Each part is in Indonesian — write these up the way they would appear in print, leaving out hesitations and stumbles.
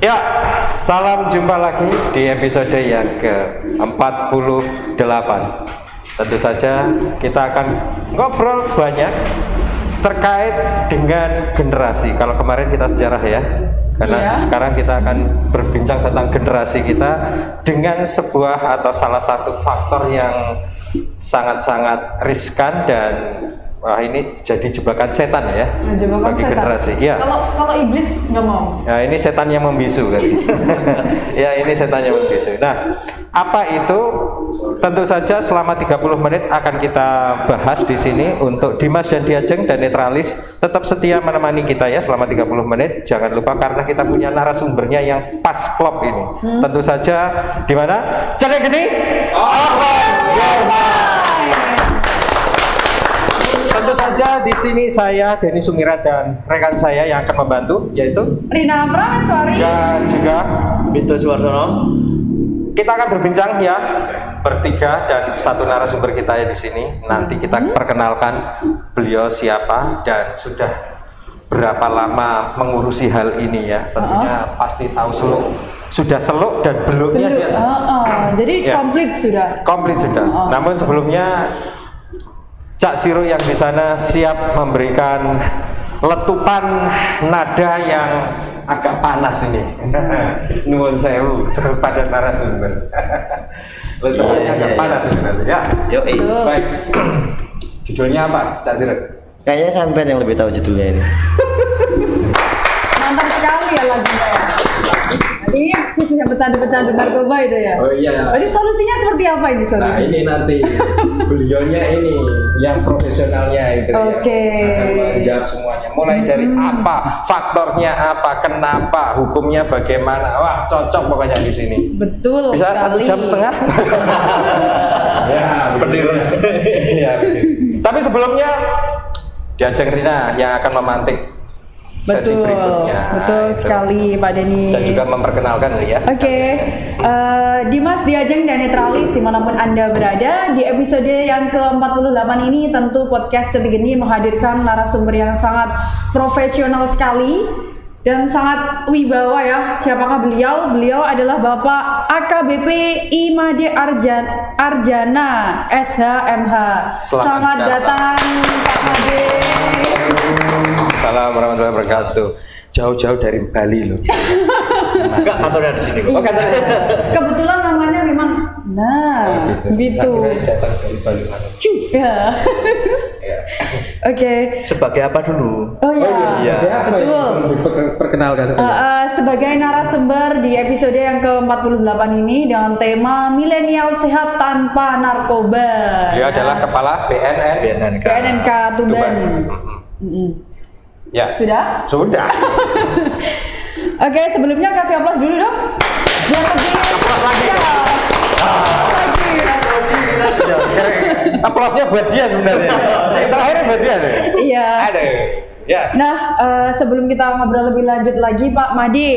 Ya, salam jumpa lagi di episode yang ke-48. Tentu saja kita akan ngobrol banyak terkait dengan generasi. Kalau kemarin kita sejarah ya, karena sekarang kita akan berbincang tentang generasi kita dengan sebuah atau salah satu faktor yang sangat-sangat riskan dan wah ini jadi jebakan setan ya, jebakan bagi setan. generasi. Ya. Kalau iblis nggak mau. Nah ini setan yang membisu kan. Ya ini setan yang membisu. Nah apa itu? Tentu saja selama 30 menit akan kita bahas di sini untuk Dimas dan Diajeng dan Netralis tetap setia menemani kita ya selama 30 menit. Jangan lupa karena kita punya narasumbernya yang pas klop ini. Tentu saja di mana? Jangan gini. Tentu saja di sini saya Denny Sumirat dan rekan saya yang akan membantu yaitu Rina Prameswari dan juga Bito Suwarsono. Kita akan berbincang ya bertiga dan satu narasumber kita ya di sini. Nanti kita perkenalkan beliau siapa dan sudah berapa lama mengurusi hal ini ya. Tentunya pasti tahu sudah seluk dan beluknya dia. Jadi Ya. komplit sudah. Komplit sudah. Namun sebelumnya Cak Siro yang di sana siap memberikan letupan nada yang agak panas ini. Nuwun sewu pada narasumber. Letupannya agak panas ini nanti ya. Yoi. Baik. Judulnya apa, Cak Siro? Kayaknya sampean yang lebih tahu judulnya ini. Mantap sekali ya lagunya ya. Ini khususnya pecandu-pecandu narkoba itu ya. Oh iya. Jadi solusinya seperti apa ini Nah solusinya? ini nanti beliaunya ini yang profesionalnya itu Oke. yang akan menjawab semuanya. Mulai dari apa, faktornya apa, kenapa, hukumnya bagaimana. Wah cocok pokoknya di sini. Betul Bisa sekali. 1,5 jam? Ya, begitu. Ya, begitu. Tapi sebelumnya Diajeng Rina yang akan memantik sesi Betul, berikutnya. betul Itu. sekali Pak Denny. Dan juga memperkenalkan ya. Oke, Dimas, Diajeng, dan Netralis dimanapun Anda berada. Di episode yang ke-48 ini tentu podcast Cetik Geni menghadirkan narasumber yang sangat profesional sekali dan sangat wibawa ya. Siapakah beliau? Beliau adalah Bapak AKBP Imade Arjana SHMH. Selamat datang Pak Made. Assalamualaikum warahmatullahi wabarakatuh. Jauh-jauh dari Bali loh. Enggak kantornya di sini. Oh, kantornya. Kebetulan namanya memang gitu. Datang dari Bali mana? Ya. Ya. Oke. Sebagai apa dulu? Oh iya. Sebagai apa Betul. ya? Perkenalkan. Sebagai narasumber di episode yang ke-48 ini dengan tema milenial sehat tanpa narkoba. Dia adalah kepala BNNK Tuban. Ya. Sudah? Sudah. Oke, sebelumnya kasih aplaus dulu dong. Biar lebih. Aplaus lagi. Aplausnya buat dia sebenarnya. Yang terakhir buat dia nih. Iya. Ada. Ya. Nah, sebelum kita ngobrol lebih lanjut lagi, Pak Made,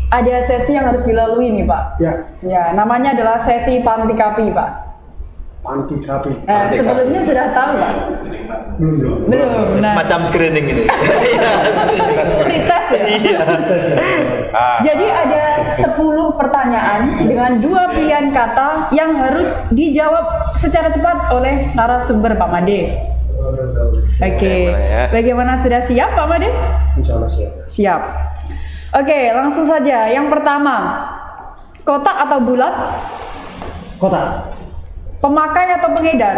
ada sesi yang harus dilalui nih, Pak. Ya, Ya, namanya adalah sesi Pantikapi, Pak. panti kapi. Sebelumnya sudah tahu, Pak? Belum. Belum. Nah, Semacam screening gitu. pretest ya. Iya. Tes ya. Jadi ada 10 pertanyaan dengan 2 pilihan kata yang harus dijawab secara cepat oleh narasumber Pak Made. Oke. Bagaimana, sudah siap Pak Made? Insya Allah siap. Siap. Oke, langsung saja. Yang pertama, kotak atau bulat? Kota, Pemakai atau pengedar?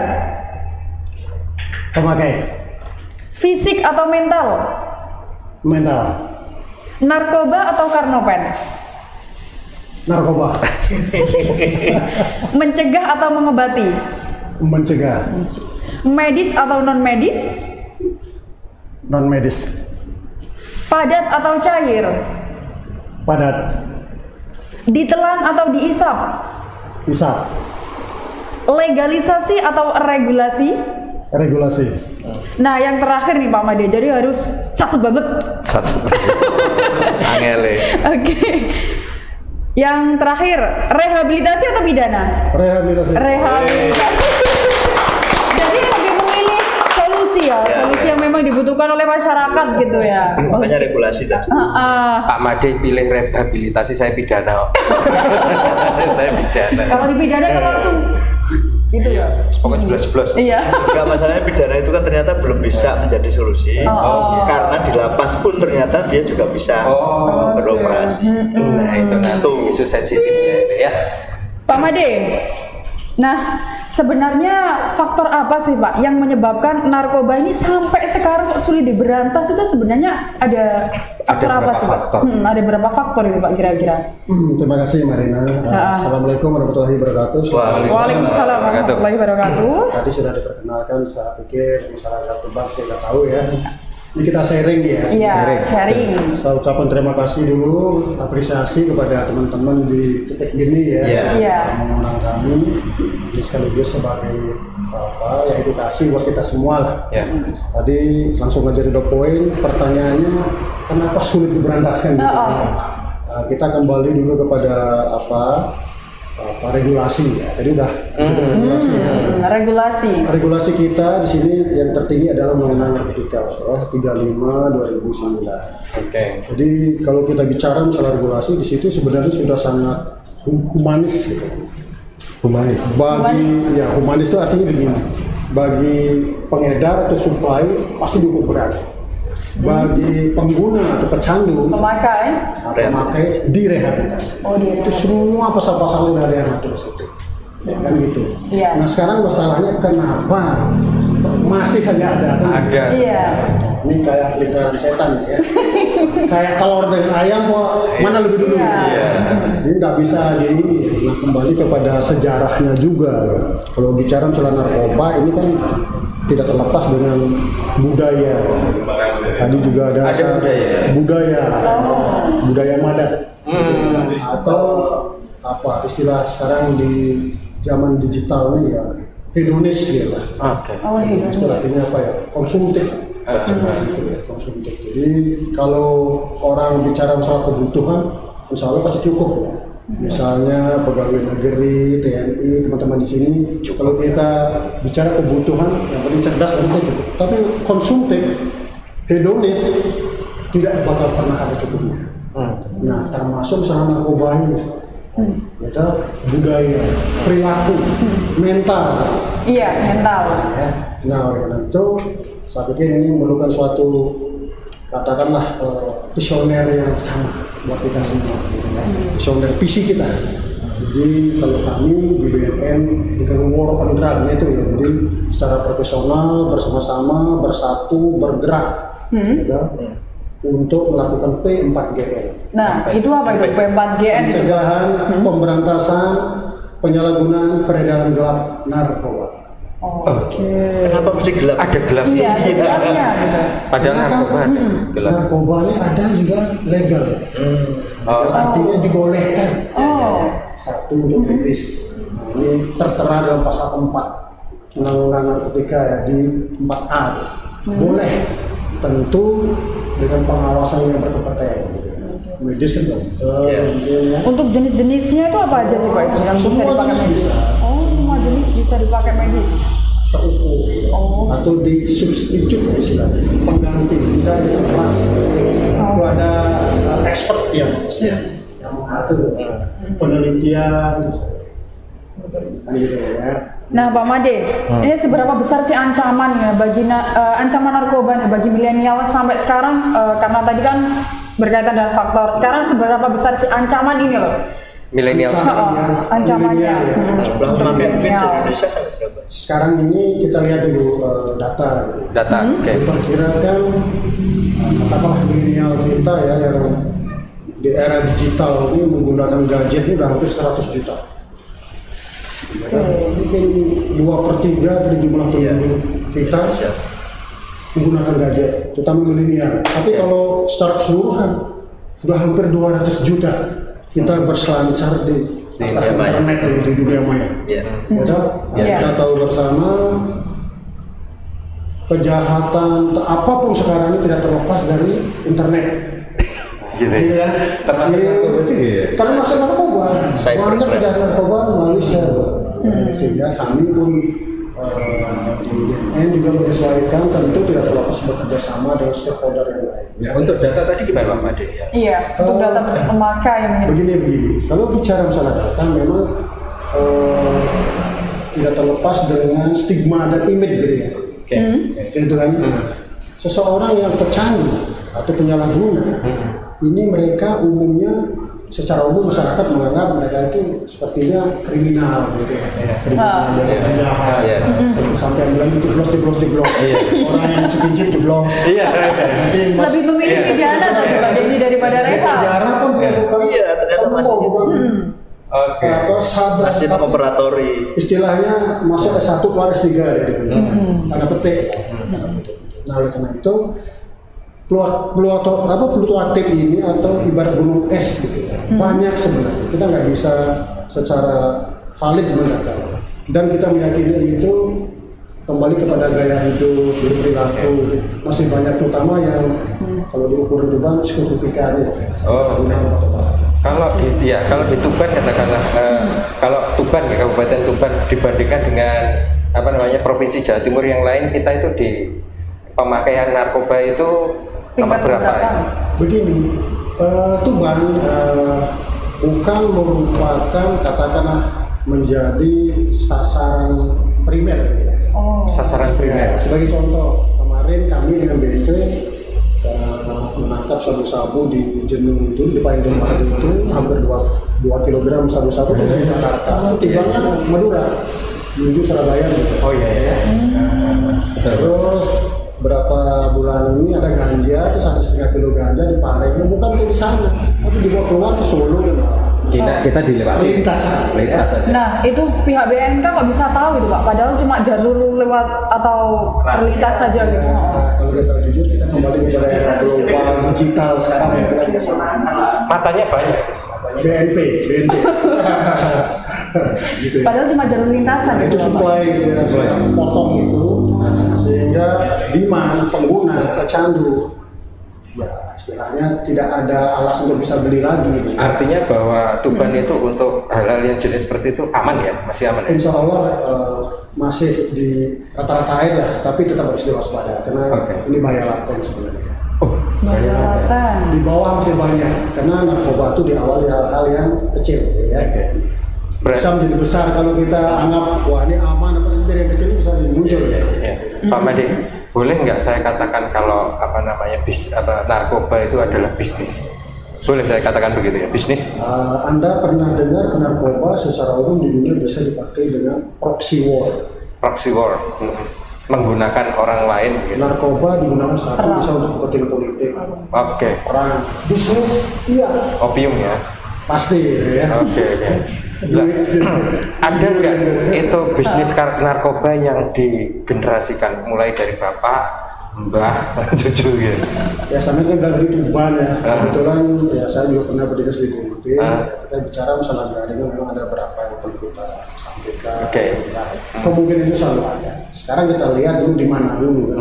pemakai, Fisik atau mental? mental, Narkoba atau karnopen? narkoba, Mencegah atau mengobati? mencegah, Medis atau non medis? non medis, Padat atau cair? padat, Ditelan atau diisap? hisap, Legalisasi atau regulasi? regulasi, Nah, yang terakhir nih Pak Made, jadi harus satu banget. Satu. Angele. Oke. Yang terakhir, rehabilitasi atau pidana? rehabilitasi, Rehabilitasi. Jadi lebih memilih solusi ya ya, solusi yang memang dibutuhkan oleh masyarakat gitu ya. Makanya regulasi tadi. Pak Made pilih rehabilitasi, saya pidana. Saya pidana. Kalau dipidana kan langsung itu ya. Pokoknya 11. Iya. Enggak, masalahnya pidana itu kan ternyata belum bisa menjadi solusi. Karena di lapas pun ternyata dia juga bisa beroperasi. Nah, itu nanti isu sensitifnya itu ya. Pak Made, nah sebenarnya faktor apa sih Pak yang menyebabkan narkoba ini sampai sekarang kok sulit diberantas? Itu sebenarnya ada faktor apa sih Pak? Ada berapa faktor ini Pak kira-kira? Terima kasih Marina. Assalamualaikum warahmatullahi wabarakatuh. Waalaikumsalam warahmatullahi wabarakatuh. Tadi sudah diperkenalkan, saya pikir masyarakat Tuban sudah tahu ya. Ini kita sharing ya. Iya, sharing. Saya ucapkan terima kasih dulu, apresiasi kepada teman-teman di Cetek Geni ya, Iya. yang mengundang kami. Ini sekaligus sebagai ya edukasi buat kita semua lah. Ya. Tadi langsung aja di poin. Pertanyaannya, kenapa sulit diberantaskan? Gitu? Kita kembali dulu kepada regulasi ya. Tadi udah regulasi ya. Regulasi kita di sini yang tertinggi adalah Undang-Undang Narkotika 35/2009. Oke. Jadi kalau kita bicara masalah regulasi di situ sebenarnya sudah sangat humanis gitu. Humanis itu artinya begini. Bagi pengedar atau supply pasti cukup berat. Bagi pengguna atau pecandu, pemakai direhabilitasi. Itu semua pasal-pasal udah ada yang ngatur di situ. Kan gitu. Iya. Nah sekarang masalahnya kenapa masih saja ada? Kan? Ada. Iya. Nah, ini kayak lingkaran setan ya. Kayak telur dengan ayam, mana lebih dulu? Iya. Ini nggak bisa di ini. Nah kembali kepada sejarahnya juga. Kalau bicara soal narkoba ini kan tidak terlepas dengan budaya. Tadi juga ada budaya madat atau apa istilah sekarang di zaman digital ini ya hedonis ya lah. Hedonis. Istilah artinya apa ya? Konsumtif. Gitu ya, konsumtif. Jadi kalau orang bicara soal kebutuhan, insya Allah pasti cukup ya. Misalnya pegawai negeri, TNI, teman-teman di sini, kalau kita bicara kebutuhan yang paling cerdas kan itu cukup. Tapi konsumtif, hedonis tidak bakal pernah ada cukupnya. Nah, termasuk misalnya narkoba ini, kita budaya, perilaku, mental. Iya, mental. Ya. Nah, oleh karena itu, saya pikir ini memerlukan suatu katakanlah visioner yang sama buat kita semua, gitu ya. Visioner visi kita. Jadi kalau kami di BNN dengan war on drug itu ya, jadi secara profesional bersama-sama bersatu bergerak, gitu, untuk melakukan P4GN. Nah, itu apa itu P4GN? Pencegahan, pemberantasan, penyalahgunaan, peredaran gelap narkoba. Kenapa mesti gelap? Ada gelap. Iya, ada gelapnya gitu. Padahal narkoba ada gelap. Narkoba ini ada juga legal. Legal artinya dibolehkan. Satu untuk bebas. Nah, ini tertera dalam pasal 4 Undang-Undang Narkotika ya, di 4A tuh. Boleh, tentu dengan pengawasan yang berkompeten. Medis kan dokter, mungkin ya. Untuk jenis-jenisnya itu apa aja sih Pak yang bisa Semua dipakai jenis medis? bisa. Semua jenis bisa dipakai medis. Terukur atau disubstitut istilahnya, pengganti, tidak yang keras. Itu ada expert yang mengatur penelitian gitu ya. Nah Pak Made, ini seberapa besar sih ancaman ya bagi ancaman narkoba nih bagi milenial sampai sekarang karena tadi kan berkaitan dengan faktor. Sekarang seberapa besar sih ancaman ini loh? Milenial. Ancamannya. Jumlah pemakai mungkin Indonesia sampai berapa? Sekarang ini kita lihat dulu data. Diperkirakan katakanlah milenial kita ya yang di era digital ini menggunakan gadget ini udah hampir 100 juta. Mungkin 2/3 dari jumlah penduduk kita menggunakan gadget, terutama milenial. Tapi kalau secara keseluruhan sudah hampir 200 juta kita berselancar di atas internet di dunia maya. Kita tahu bersama kejahatan apapun sekarang ini tidak terlepas dari internet. Iya, termasuk narkoba. Banyak kejahatan narkoba melalui share. Sehingga kami pun di DMN juga menyesuaikan, tentu tidak terlepas bekerja sama dengan stakeholder yang lain. Ya, untuk data tadi gimana Pak Made? Ya? Iya, untuk data pemakai yang begini. Kalau bicara masalah data, memang tidak terlepas dengan stigma dan image gitu ya. Itu kan seseorang yang pecandu atau penyalahguna, ini mereka umumnya secara umum masyarakat menganggap mereka itu sepertinya kriminal gitu ya. Kriminal, dia penjahat. Sampai bilang itu jeblos. Orang yang cipin jeblos. Lebih memilih pidana daripada ini daripada rehab. Penjara pun bukan. Iya, ternyata masih masih mengoperatori. Istilahnya masuk S1 keluar S3 gitu. Tanda petik. Nah, oleh karena itu Pluto aktif ini atau ibarat gunung es gitu ya. Banyak sebenarnya. Kita nggak bisa secara valid mengatakan. Dan kita meyakini itu kembali kepada gaya hidup, perilaku. Masih banyak, terutama yang kalau diukur Tuban psikotropikanya. Kalau di Tuban katakanlah kalau Tuban ya, Kabupaten Tuban dibandingkan dengan provinsi Jawa Timur yang lain, kita itu di pemakaian narkoba itu nomor berapa? Begini, Tuban bukan merupakan katakanlah menjadi sasaran primer gitu ya. Sasaran primer. Ya, sebagai contoh, kemarin kami dengan BNP menangkap sabu-sabu di Jenung itu, di Payung itu hampir 2 kg sabu-sabu dari Jakarta. Tujuannya Madura menuju Surabaya gitu. Ya. Terus berapa bulan ini ada ganja, itu 1,5 kilo ganja di Pareng, bukan di sana, tapi dibawa keluar ke Solo dan kita dilewati lintas saja. Nah, itu pihak BNK kok bisa tahu itu Pak, padahal cuma jalur lewat atau terlintas saja gitu. Kalau kita jujur, kita kembali kepada era global digital sekarang ya, kita biasa. Matanya banyak. BNP. Gitu ya. Padahal cuma jalur lintasan. Itu supply potong itu, sehingga demand pengguna pecandu ya istilahnya tidak ada alasan untuk bisa beli lagi. Artinya bahwa Tuban itu untuk hal-hal yang jenis seperti itu aman ya, masih aman. Insya Allah masih di rata-rata air lah, tapi tetap harus diwaspada karena ini bahaya laten sebenarnya. Bahaya laten. Di bawah masih banyak karena narkoba itu diawali hal-hal yang kecil ya. Bisa menjadi besar kalau kita anggap wah ini aman, apalagi dari yang kecil bisa muncul ya. Pak Made, boleh nggak saya katakan kalau narkoba itu adalah bisnis? Boleh saya katakan begitu ya, bisnis? Anda pernah dengar narkoba secara umum di dunia bisa dipakai dengan proxy war? Proxy war, menggunakan orang lain. Gitu. Narkoba digunakan satu bisa untuk kepentingan politik. Perang, bisnis, iya. Opium ya? Pasti ya. Ada nggak itu bisnis narkoba yang digenerasikan mulai dari bapak, mbah, cucu gitu? Ya sama kan dari Tuban ya. Kebetulan ya saya juga pernah berdinas di DMP. Kita bicara masalah jaringan memang ada berapa yang perlu kita sampaikan. Kemungkinan itu selalu ada. Sekarang kita lihat dulu di mana dulu kan.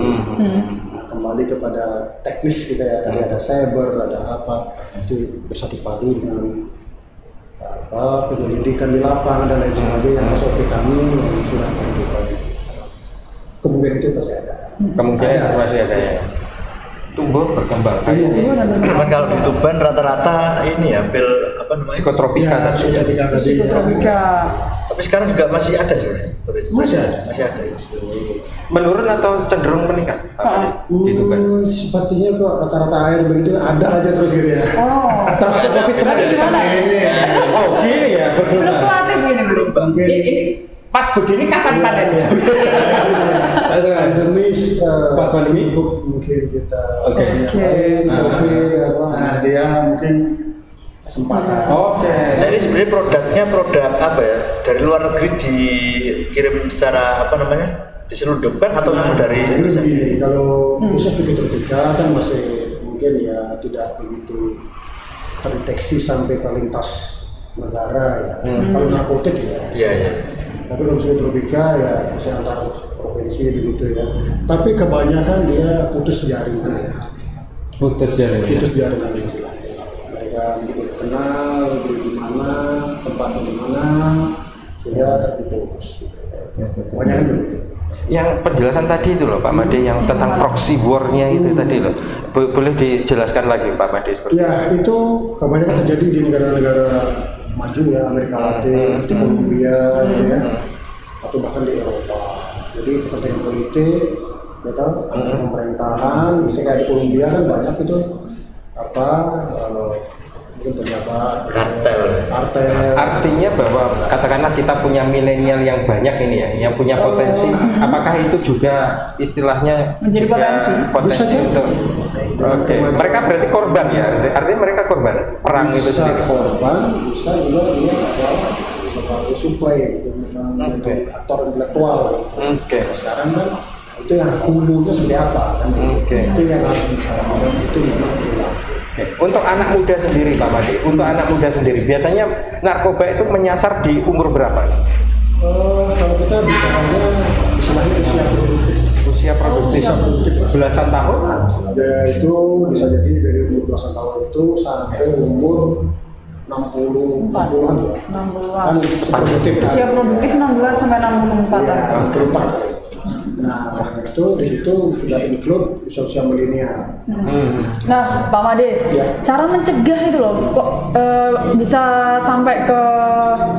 Nah, kembali kepada teknis kita ya. Tadi ada cyber, ada apa itu bersatu padu dengan penyelidikan di lapangan dan lain sebagainya, masuk ke kami yang sudah menentukan. Kemungkinan itu pasti ada. Kemungkinan masih ada ya. Tumbuh berkembang. Cuman kalau di Tuban rata-rata ini ya pil psikotropika. Psikotropika. Tapi sekarang juga masih ada sih. Masih ada. Menurun atau cenderung meningkat? Di Tuban. Sepertinya kok rata-rata air begitu ada aja terus gitu ya. Termasuk COVID gimana? Gini ya. Fluktuatif gini bro. Ini pas begini kapan panennya? Pas pandemi mungkin kita lain COVID apa. Nah dia mungkin kesempatan. Nah ini sebenarnya produknya produk apa ya? Dari luar negeri dikirim secara diselundupkan atau dari Indonesia? Begini, kalau khusus psikotropika kan masih mungkin ya tidak begitu terdeteksi sampai ke lintas negara ya. Kalau narkotik ya. Iya. Tapi kalau psikotropika ya bisa antar provinsi begitu ya. Tapi kebanyakan dia putus jaringan ya. Putus jaringan istilahnya. Mereka mungkin kenal beli di mana, tempatnya di mana, sehingga muda terputus. Gitu. Kebanyakan begitu. Yang penjelasan tadi itu loh Pak Made, yang tentang proxy war-nya itu tadi loh, boleh dijelaskan lagi Pak Made seperti ya itu kebanyakan terjadi di negara-negara maju ya, Amerika Latin, di Kolombia gitu ya, atau bahkan di Eropa. Jadi kepentingan politik, ya tahu, pemerintahan, misalnya kayak di Kolombia kan banyak itu mungkin pejabat, kartel. Artinya bahwa katakanlah kita punya milenial yang banyak ini ya, yang punya potensi, apakah itu juga istilahnya menjadi potensi untuk mereka berarti korban ya, artinya mereka korban perang itu sendiri. Korban bisa juga dia ada sebagai supply gitu, memang menjadi aktor intelektual gitu. Nah, sekarang kan itu yang hulunya seperti apa kan itu yang harus dicari dan itu memang perlu. Untuk anak muda sendiri Pak Made, untuk anak muda sendiri biasanya narkoba itu menyasar di umur berapa? Kalau kita bicaranya istilahnya usia produktif belasan tahun? Itu bisa jadi dari umur belasan tahun itu sampai umur 60-an ya. 60-an. Kan produktif. Usia produktif 16 sampai 64 tahun. 64. Nah, karena itu di situ sudah include usia milenial. Nah, Pak Made, cara mencegah itu loh, kok bisa sampai ke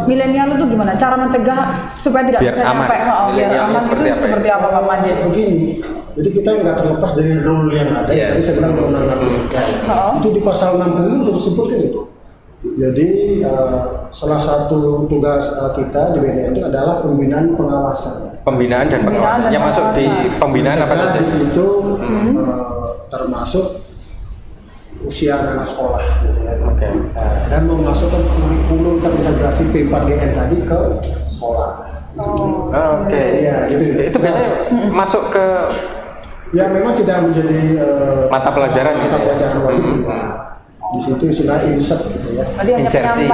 milenial itu gimana? Cara mencegah supaya tidak bisa sampai biar aman itu seperti apa Pak Made? Begini, jadi kita nggak terlepas dari rule yang ada. Tadi saya bilang undang-undang itu di pasal 60 udah disebutkan itu. Jadi salah satu tugas kita di BNN itu adalah pembinaan pengawasan. Pembinaan dan pengawasan. Yang masuk di pembinaan apa saja? Di situ termasuk usia anak sekolah, gitu ya. Dan memasukkan kurikulum terintegrasi P4GN tadi ke sekolah. Ya, gitu. Itu biasanya masuk ke ya memang tidak menjadi mata pelajaran wajib juga. Di situ istilah insert gitu ya. Insersi.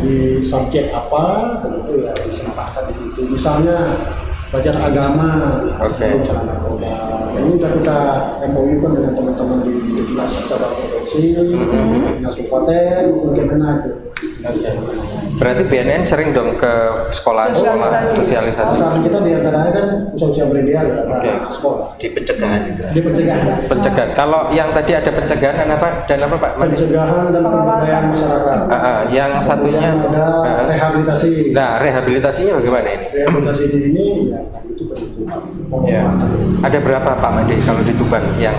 Di subjek apa begitu ya disempatkan di situ. Misalnya pelajar agama, misalnya narkoba. Ini udah kita MOU kan dengan teman-teman di Dinas Cabang Provinsi, Dinas Kabupaten, maupun Kemenag. Berarti BNN sering dong ke sekolah sosialisasi. Sasaran kita diantaranya kan usia milenial ya, anak sekolah. Di pencegahan itu. Di pencegahan. Kalau yang tadi ada pencegahan dan apa Pak? Pencegahan dan pemberdayaan masyarakat. Yang satunya ada rehabilitasi. Nah, rehabilitasinya bagaimana ini? Rehabilitasi ini ya tadi itu pengobatan. Ada berapa Pak Made kalau di Tuban yang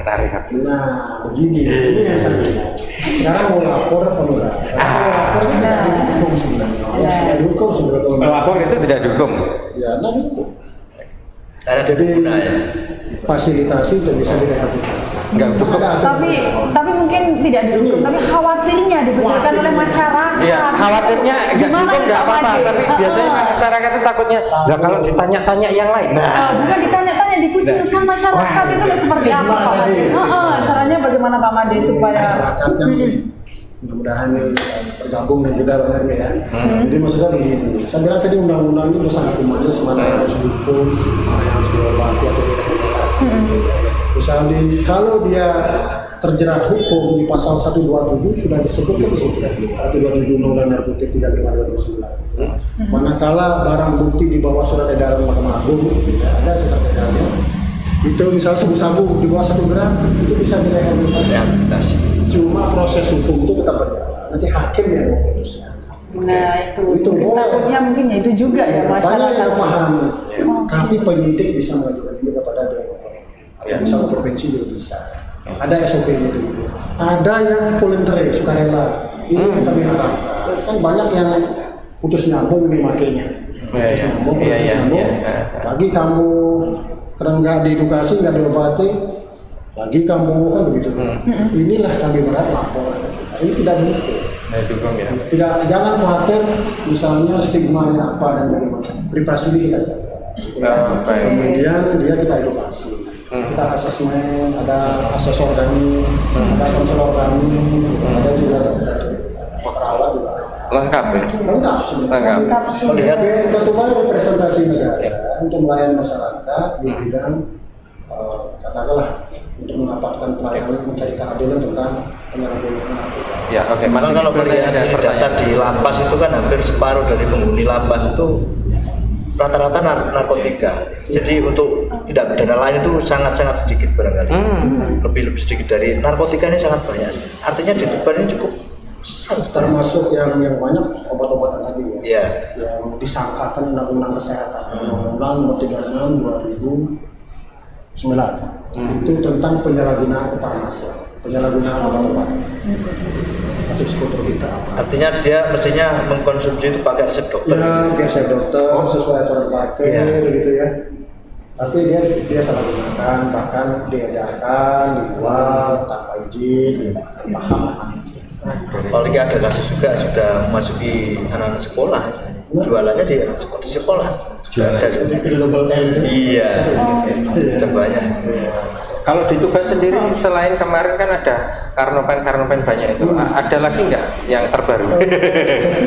kena rehab? Nah, begini. Ini yang saya bilang. Sekarang mau lapor apa enggak? Lapor itu tidak dihukum sebenarnya. Tidak dihukum sebenarnya. Lapor itu tidak dihukum? Ya, tidak dihukum. Karena jadi fasilitasi untuk bisa direhabilitasi. Enggak dihukum. Tapi mungkin tidak dihukum, tapi khawatirnya dikerjakan oleh masyarakat. Iya, khawatirnya enggak dihukum enggak apa-apa, tapi biasanya masyarakat itu takutnya, nah kalau ditanya-tanya yang lain. Bukan ditanya-tanya, dikucilkan masyarakat itu seperti apa Pak Made? Caranya bagaimana Pak Made supaya masyarakat yang mudah-mudahan bergabung dan kita banyak ya. Jadi maksud saya begini, saya bilang tadi undang-undang itu sangat humanis, mana yang harus dihukum, mana yang harus diobati atau direhabilitasi. Misalnya kalau dia terjerat hukum di pasal 127 sudah disebutkan di situ 127 Undang-Undang Narkotik 35/2009. Manakala barang bukti di bawah surat edaran Mahkamah Agung, ada itu surat edarannya. Itu misal sabu-sabu di bawah 1 gram itu bisa direhabilitasi. Cuma proses hukum itu tetap berjalan. Nanti hakim yang memutuskan. Nah itu takutnya mungkin ya itu juga ya masyarakat. Banyak yang paham. Tapi penyidik bisa mengajukan ini kepada misalnya provinsi juga bisa. Ada SOP-nya dulu. Ada yang voluntary, sukarela. Ini yang kami harapkan. Kan banyak yang putus nyambung nih makanya. Putus nyambung. Lagi kamu karena nggak diedukasi, nggak diobati, lagi kamu kan begitu. Inilah kami berat lapor. Ini tidak dihukum. Tidak, jangan khawatir. Misalnya stigmanya apa dan bagaimana. Privasi ini kita jaga. Kemudian dia kita edukasi. Kita asesmen, ada asesor kami, ada konselor kami, ada juga perawat juga ada. Lengkap ya? Lengkap sebenarnya. Melihat ketuanya representasi negara untuk melayani masyarakat di bidang katakanlah untuk mendapatkan pelayanan mencari keadilan tentang penyalahgunaan narkoba. Ya, oke. Memang kalau melihat data di lapas itu kan hampir separuh dari penghuni lapas itu rata-rata narkotika. Jadi untuk tindak pidana lain itu sangat-sangat sedikit barangkali. Lebih sedikit dari narkotika ini sangat banyak. Artinya di Tuban ini cukup besar. Termasuk yang banyak obat-obatan tadi ya. Iya. Yang disangkakan undang-undang kesehatan, undang-undang nomor 36 2009. Itu tentang penyalahgunaan kefarmasian, penyalahgunaan obat-obatan. Atau psikotropika. Artinya dia mestinya mengkonsumsi itu pakai resep dokter. Ya, resep dokter sesuai aturan pakai begitu ya. Tapi dia salah gunakan, bahkan diedarkan, dijual tanpa izin, tanpa hak. Apalagi ada kasus juga sudah memasuki anak-anak sekolah, jualannya di sekolah. Jualan di double L itu. Iya, sudah banyak. Kalau di Tuban sendiri selain kemarin kan ada karnopen banyak itu, ada lagi nggak yang terbaru?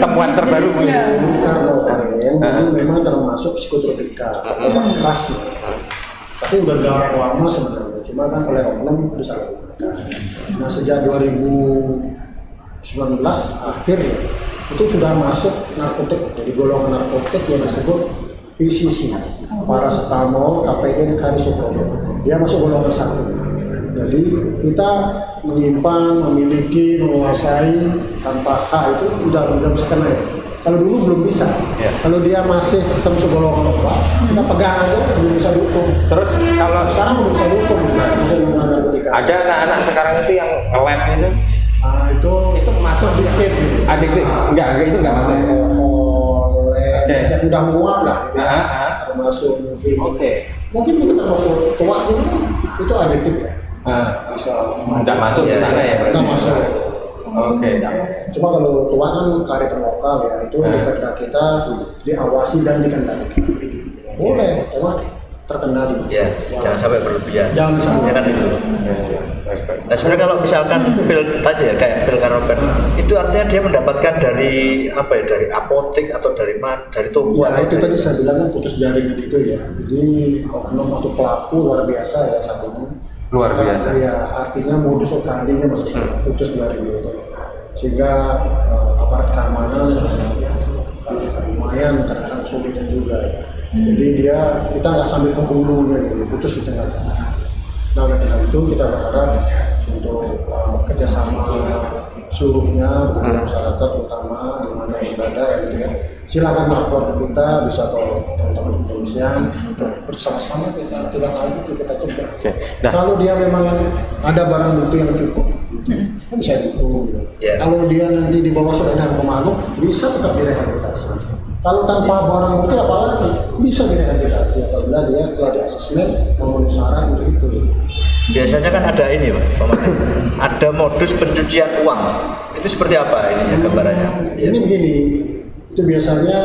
Temuan terbaru mungkin? Karnopen memang termasuk psikotropika, obat keras. Tapi udah dilarang lama sebenarnya, cuma kan oleh oknum disalahgunakan. Nah sejak 2019 akhir ya, itu sudah masuk narkotik, jadi golongan narkotik yang disebut PCC, paracetamol, kafein, karisoprodol. Dia masuk golongan 1. Jadi kita menyimpan, memiliki, menguasai tanpa hak itu udah bisa kena ya. Kalau dulu belum bisa. Kalau dia masih termasuk golongan obat, kita pegang aja belum bisa dihukum. Terus kalau sekarang belum bisa dihukum gitu. Ada anak-anak sekarang itu yang nge-lab itu. Itu masuk adiktif. Adiktif. Enggak, itu enggak masuk. Jadi udah muat lah gitu ya. Termasuk mungkin termasuk tua gitu kan itu adiktif ya. Bisa enggak masuk ke sana ya berarti. Enggak masuk. Cuma kalau tua kan karyawan lokal ya, itu di Perda kita diawasi dan dikendalikan. Boleh, cuma terkendali. Ya, jangan sampai berlebihan. Jangan sampai kan itu. Nah sebenarnya kalau misalkan pil tadi ya kayak pil karnopen itu artinya dia mendapatkan dari apa ya, dari apotek atau dari mana, dari toko? Ya itu tadi saya bilang kan putus jaringan itu ya. Jadi oknum atau pelaku luar biasa ya saat ini. Luar biasa. Ya artinya modus operandinya maksudnya putus jaringan itu. Sehingga aparat keamanan lumayan kadang-kadang kesulitan juga ya. Jadi kita nggak sambil ke hulunya gitu, putus di tengah-tengah. Nah oleh karena itu kita berharap untuk kerjasama seluruhnya begitu ya, masyarakat terutama di mana berada ya gitu ya. Silakan lapor ke kita, bisa ke teman-teman kepolisian bersama-sama kita tidak lanjut kita cegah. Nah. Kalau dia memang ada barang bukti yang cukup, gitu, bisa dihukum. Gitu. Kalau dia nanti dibawa surat narkoba agung, bisa tetap direhabilitasi. Kalau tanpa barang bukti apalagi bisa direhabilitasi apabila dia setelah diasesmen memenuhi syarat untuk itu. Biasanya kan ada ini Pak, ada modus pencucian uang. Itu seperti apa ini ya gambarannya? Ini begini, itu biasanya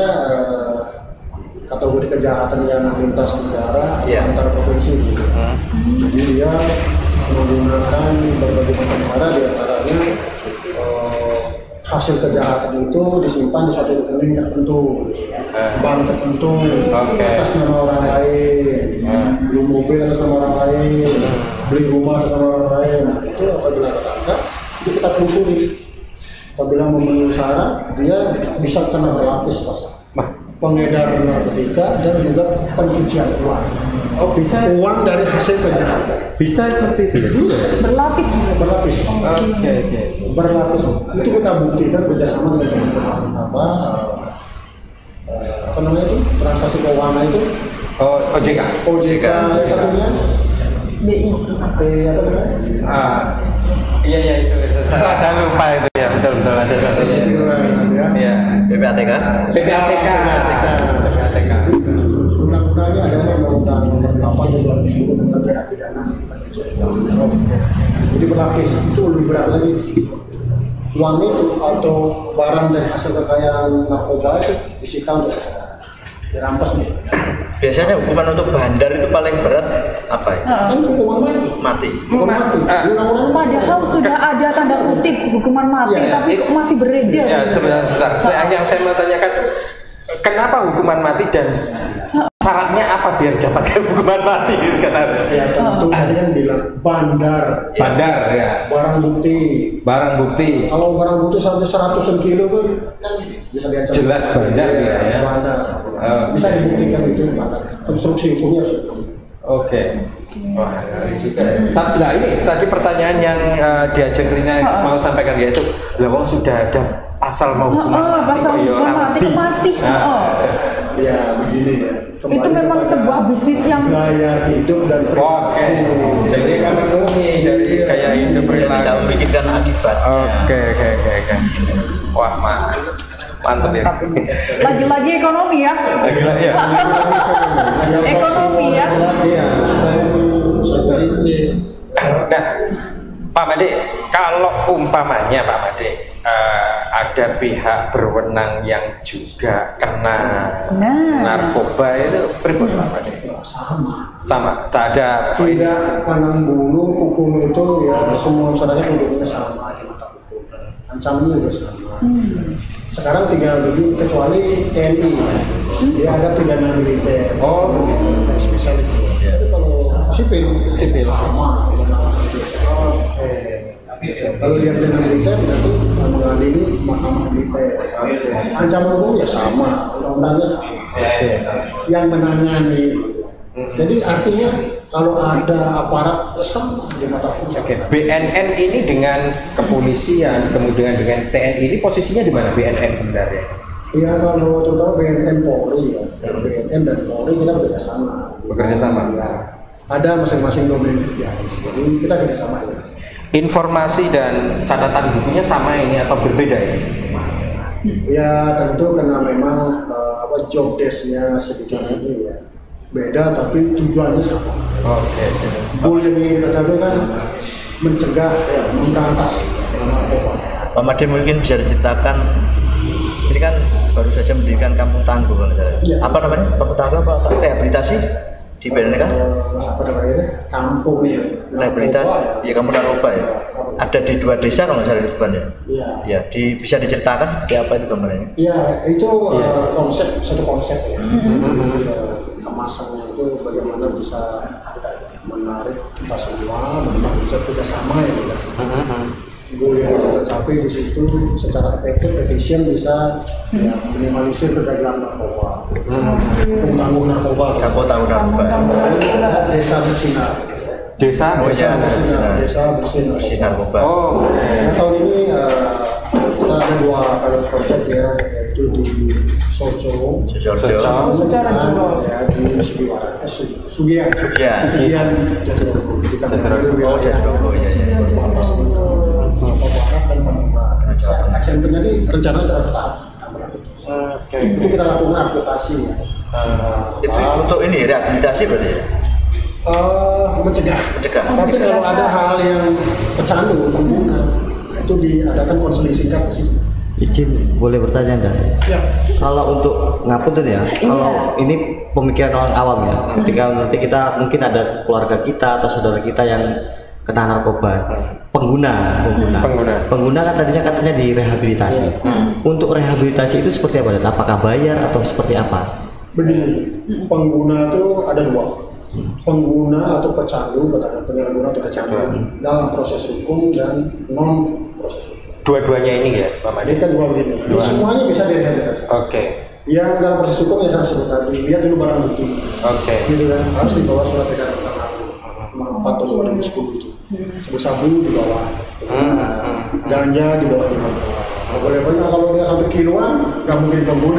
kategori kejahatan yang lintas negara antar provinsi. Gitu. Jadi dia menggunakan berbagai macam cara, diantaranya hasil kejahatan itu disimpan di suatu rekening tertentu, bank tertentu, atas nama orang lain, beli mobil atas nama orang lain, beli rumah atas nama orang lain. Nah itu apabila ketangkap, itu kita telusuri. Apabila memenuhi syarat, dia bisa kena berlapis pasal. Pengedar narkotika dan juga pencucian uang. Oh bisa uang dari hasil kejahatan. Bisa seperti itu ya? Berlapis. Berlapis. Itu kita buktikan bekerjasama dengan teman-teman apa namanya itu transaksi keuangan itu. OJK satunya BI apa namanya? Iya itu saya lupa itu ya, betul ada satunya. Iya. PPATK. Undang-undangnya adalah Undang-Undang Nomor 8 Tahun 2010 tentang tindak pidana pencucian uang. Jadi berlapis itu lebih berat lagi. Uang itu atau barang dari hasil kekayaan narkoba itu disita untuk dirampas nih. Biasanya hukuman untuk bandar itu paling berat apa ya? Kan hukuman mati. Padahal sudah ada tanda kutip hukuman mati, tapi kok masih beredar. Ya sebentar. Yang saya mau tanyakan, kenapa hukuman mati dan syaratnya apa biar dapatkan hukuman mati kata? Ya tentu tadi kan bilang bandar. Bandar ya. Barang bukti. Kalau barang bukti sampai 100 kilo kan bisa diancam. Jelas bandar ya. Bandar. Ya. Bisa dibuktikan itu bandar. Konstruksi hukumnya sudah. Oke. Wah, juga ya. Tapi nah ini tadi pertanyaan yang diajak Rina mau sampaikan yaitu, lah wong sudah ada pasal mau hukuman mati. Pasal hukuman mati masih. Ya begini ya. Kembali itu memang sebuah bisnis yang gaya hidup dan perilaku. Oke. Jadi memenuhi dari gaya hidup perilaku. Tidak memikirkan akibat. Oke. Wah, mantap ya. Lagi-lagi ekonomi ya. Lagi-lagi ya. Ekonomi ya. Nah, Pak Made, kalau umpamanya Pak Made ada pihak berwenang yang juga kena narkoba itu pripun Pak Made? Sama, tak ada. Tidak pandang bulu hukum itu ya semua masyarakat hidupnya sama di mata hukum. Ancamannya juga sama. Sekarang tinggal begini kecuali TNI, dia ada pidana militer. Oh, begitu. Spesialis dia. Tapi kalau sipil sama. Kalau dia pidana militer nanti mengadili mahkamah militer. Ancaman hukum ya sama, undang-undangnya sama. Yang menangani. Jadi artinya kalau ada aparat sama di mata hukum. BNN ini dengan kepolisian, kemudian dengan TNI ini posisinya di mana BNN sebenarnya? Iya, kalau terutama BNN Polri ya, BNN dan Polri kita bekerja sama. Ya, ada masing-masing domain kerja. Jadi kita kerja sama aja. Informasi dan catatan bukunya sama ini atau berbeda ya? Ya tentu karena memang job desk-nya sedikit ini ya beda, tapi tujuannya sama. Oke. Goal yang ingin kita capai kan mencegah, memberantas narkoba. Pak Made mungkin bisa diceritakan, ini kan baru saja mendirikan Kampung Tangguh kan saya. Ya. Apa namanya? Kampung Tangguh apa? Rehabilitasi di BNN kan? Apa namanya? Kampung rehabilitasi, ya Kampung Narkoba ya. Ada di 2 desa kalau nggak salah di depan ya. Iya. Ya, bisa diceritakan seperti apa itu gambarnya? Iya, itu satu konsep ya. Kemasannya itu bagaimana bisa menarik kita semua, bagaimana bisa kerjasama ya jelas. Goal yang kita capai di situ secara efisien bisa ya minimalisir perdagangan narkoba, tangguh narkoba. Ada desa bersinar. Desa bersinar narkoba. Oh. Nah, tahun ini kita ada 2 pilot project ya, yaitu di Sojo Secara ya di Sugian Jatirogo. Jadi kami ambil wilayah batas Barat dan Madura. Aksen tadi rencana sudah tetap. Itu kita lakukan advokasi ya. Itu untuk ini rehabilitasi berarti ya? Mencegah. Tapi kalau ada hal yang pecandu pengguna, nah itu diadakan konseling singkat di sini. Izin boleh bertanya Anda? Ya. Kalau untuk ngapunten ya, kalau ini pemikiran orang awam ya, ketika nanti kita mungkin ada keluarga kita atau saudara kita yang kena narkoba, pengguna kan tadinya katanya direhabilitasi. Untuk rehabilitasi itu seperti apa? Apakah bayar atau seperti apa? Begini, pengguna itu ada 2. Pengguna atau pecandu, katakan penyalahguna atau pecandu dalam proses hukum dan non proses hukum. Dua-duanya ini ya, Pak Made? Ini kan 2 begini. Ini semuanya bisa direhabilitasi. Oke. Yang dalam proses hukum yang saya sebut tadi, lihat dulu barang bukti. Oke. Gitu kan, harus dibawa surat edaran nomor 4 tahun 2010 itu. Sabu di bawah, ganja di bawah 5 gram. Nggak boleh banyak, kalau dia sampai kiloan, nggak mungkin pengguna.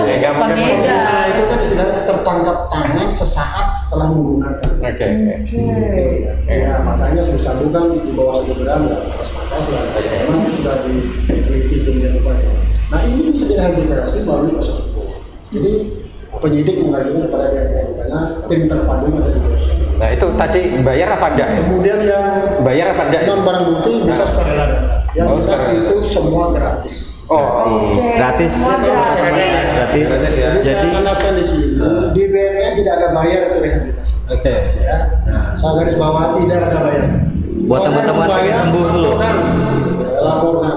Nggak mungkin pengguna. Itu kan istilahnya tertangkap tangan sesaat setelah menggunakan. Oke. Ya makanya sabu kan di bawah 1 gram ya atas lah. Memang sudah diteliti sedemikian rupanya. Nah ini bisa direhabilitasi melalui proses hukum. Jadi penyidik mengajukan kepada BNN karena tim terpadu ada di desa. Nah itu tadi bayar apa enggak? Kemudian yang bayar apa enggak? Non barang bukti bisa sukarela dana. Yang jelas itu semua gratis. Gratis. Jadi saya akan naskan di sini. Di BNN tidak ada bayar untuk rehabilitasi. Oke. Ya. Saya garis bawah tidak ada bayar. Buat teman-teman yang sembuh dulu. Laporkan.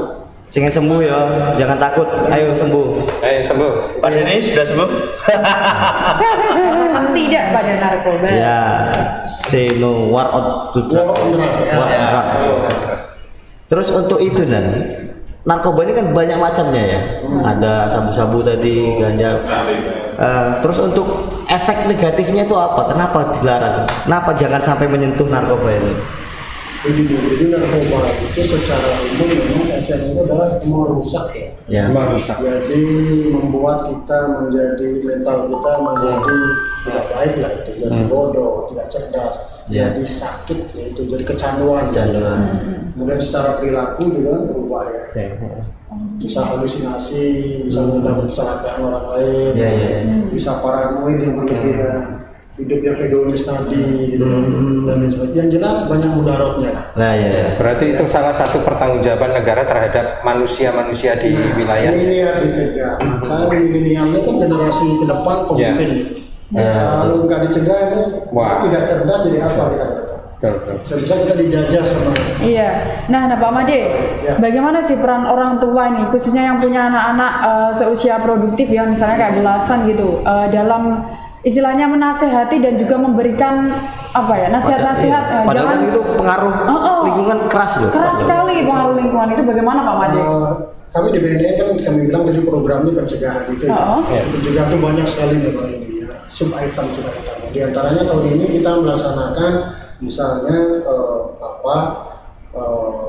Singin sembuh ya, jangan takut. Ayo sembuh. Ayo sembuh. Pak Denny sudah sembuh? Tidak pada narkoba. Ya, say no war on to drug. War on drug, ya. War on drug. Terus untuk itu dan narkoba ini kan banyak macamnya ya. Ada sabu-sabu tadi, ganja. Terus untuk efek negatifnya itu apa? Kenapa dilarang? Kenapa jangan sampai menyentuh narkoba ini? Jadi narkoba itu secara umum memang efeknya adalah merusak ya. Merusak. Jadi membuat kita menjadi mental kita menjadi tidak baik lah gitu. Jadi bodoh, tidak cerdas, jadi sakit yaitu jadi kecanduan. Gitu ya. Kemudian secara perilaku juga kan berubah ya. Bisa halusinasi, bisa menyebabkan kecelakaan orang lain, bisa paranoid yang berlebihan. Hidup yang hedonis tadi gitu dan lain sebagainya. Yang jelas banyak mudaratnya lah. Nah, ya. Berarti itu salah satu pertanggungjawaban negara terhadap manusia-manusia di wilayah. Ini harus dicegah. Maka milenialnya kan generasi ke depan pemimpin. Kalau nggak dicegah ini tidak cerdas jadi apa kita ke depan? Bisa kita dijajah sama. Iya. Nah Pak Made, bagaimana sih peran orang tua nih, khususnya yang punya anak-anak seusia produktif ya, misalnya kayak belasan gitu, dalam istilahnya menasehati dan juga memberikan apa ya, nasihat-nasihat. Padahal jangan itu pengaruh lingkungan keras loh. Keras sekali pengaruh lingkungan itu, bagaimana Pak Made? Kami di BNN kan kami bilang tadi programnya pencegahan itu ya. Pencegahan itu banyak sekali memang ini ya, sub-item. Di antaranya tahun ini kita melaksanakan misalnya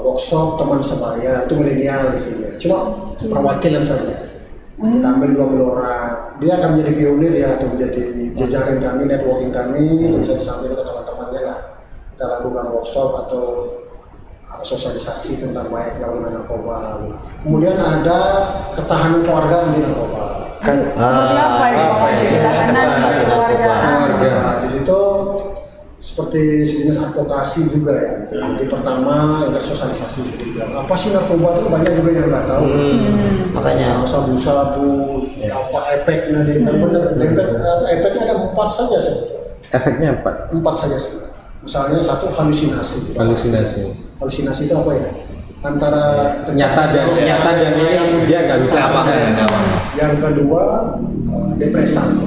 workshop teman sebaya itu milenial di sini. Cuma perwakilan saja. Kita ambil 20 orang, dia akan menjadi pionir ya, atau menjadi jejaring kami, networking kami, bisa disampaikan ke teman-temannya lah. Kita lakukan workshop atau sosialisasi tentang bahaya pergaulan narkoba. Kemudian ada ketahanan keluarga di narkoba. Seperti apa ya Pak Made? Ketahanan keluarga. Di situ seperti sejenis advokasi juga ya gitu. Jadi pertama yang sosialisasi jadi bilang apa sih narkoba itu banyak juga yang nggak tahu. Makanya sabu-sabu apa efeknya di efeknya ada 4 saja sebetulnya. Efeknya 4 saja sebetulnya. Misalnya satu halusinasi. Halusinasi itu apa ya? Antara nyata dan ini dia nggak bisa apa. Yang kedua depresan.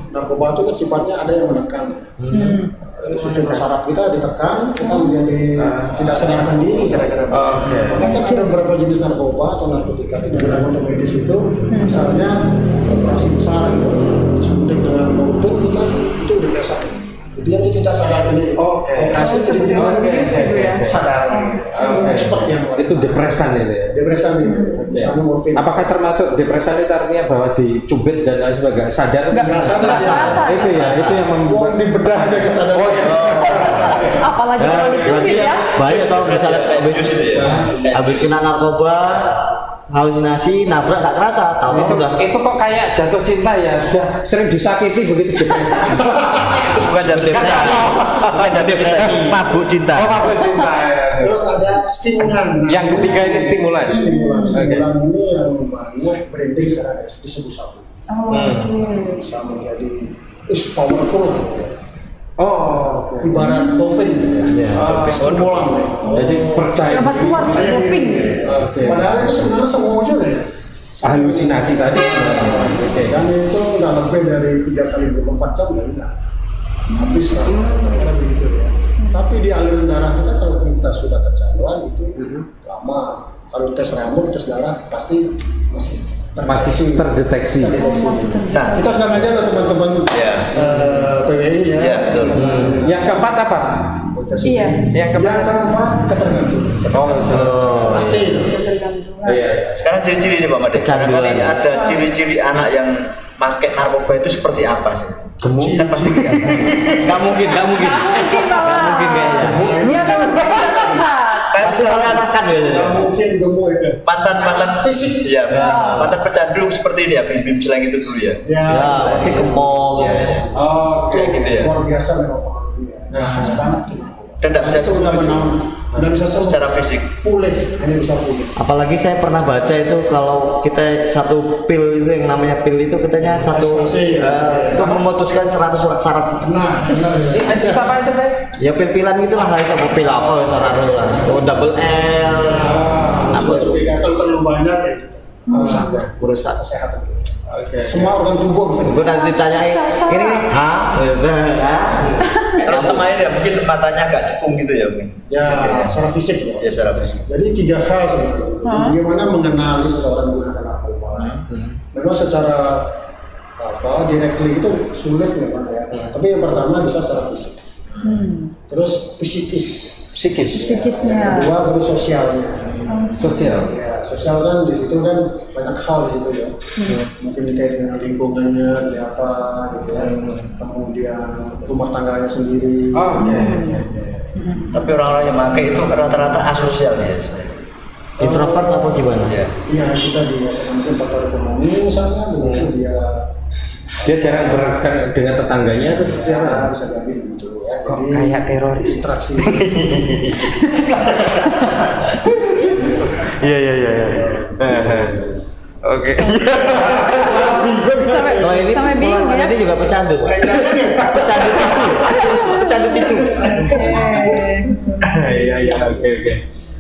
Narkoba itu kan sifatnya ada yang menekan ya. Susun saraf kita ditekan, kita menjadi tidak sadarkan diri kira-kira. Maka kan ada beberapa jenis narkoba atau narkotika itu digunakan untuk medis itu, misalnya operasi besar itu disuntik dengan morfin kita itu depresan. Jadi yang tidak sadarkan diri. Operasi sadar. Itu expert yang itu depresan itu ya. Depresan itu. Misalnya morfin. Apakah termasuk depresan itu artinya bahwa dicubit dan lain sebagainya sadar? Nggak sadar. Itu ya, itu yang membuat dibedah aja kesadaran. Apalagi kalau dicubit ya. Baik kalau misalnya habis kena narkoba, halusinasi, nabrak gak kerasa, tahu itu kok kayak jatuh cinta ya, sudah sering disakiti begitu depresi. Itu bukan jatuh cinta, mabuk cinta. Mabuk cinta. Terus ada stimulan. Yang ketiga ini stimulan. Stimulan ini yang banyak branding sekarang ya, disebut sabu. Bisa menjadi powerful. Ibarat doping gitu ya. Stimulan. Jadi percaya. Dapat kuat doping. Padahal itu sebenarnya semua juga ya. Halusinasi tadi. Dan itu nggak lebih dari 3 kali 24 jam udah hilang. Habis rasa, kira-kira begitu ya. Tapi di aliran darah kita kalau kita sudah kecanduan itu lama. Kalau tes rambut, tes darah pasti masih terdeteksi. Nah, kita sedang aja lah teman-teman PWI ya. Iya, betul. Yang keempat apa? Iya. Yang keempat ketergantungan. Pasti itu. Iya. Sekarang ciri-ciri nih Pak Made. Barangkali ada ciri-ciri anak yang pakai narkoba itu seperti apa sih? Kan pasti Nggak mungkin kayaknya. Dia kan tidak sehat. Kayak misalkan Nggak mungkin gemuk ya. mantan fisik, ya, mantan pecandu seperti ini ya, bim slang itu dulu ya. Ya, pasti gemuk. Kayak gitu ya. Luar biasa memang pengaruhnya. Nah, khas banget tuh narkoba. Dan tidak bisa nggak bisa secara fisik pulih, hanya bisa pulih. Apalagi saya pernah baca itu kalau kita satu pil itu yang namanya pil itu katanya itu memutuskan 100 surat syarat. Benar ya. Itu apa itu teh? Ya pil-pilan itulah, harus apa pil apa saran lah. Double L. Sudah terlalu banyak ya itu merusak kesehatan. Semua organ tubuh bisa. Gue nanti ditanyain ini Terus sama ini ya mungkin matanya agak cekung gitu ya mungkin. Ya, secara fisik ya. Ya secara fisik. Jadi 3 hal sebenarnya. Bagaimana mengenali seseorang menggunakan narkoba. Memang secara directly itu sulit memang ya. Tapi yang pertama bisa secara fisik. Terus psikisnya. Yang kedua baru sosialnya. Sosial. Ya, sosial kan di situ kan banyak hal di situ ya. Mungkin dikait dengan lingkungannya, dari apa gitu ya. Kemudian rumah tangganya sendiri. Tapi orang-orang yang pakai itu rata-rata asosial ya. introvert apa gimana? Iya itu tadi ya, mungkin faktor ekonomi misalnya, mungkin dia jarang bergerak dengan tetangganya atau seperti apa? Bisa jadi begitu ya. Kok jadi kayak teroris interaksi. Iya. Oke. Kalau ini bingung ya. Ini juga pecandu. Pecandu tisu. Iya, oke.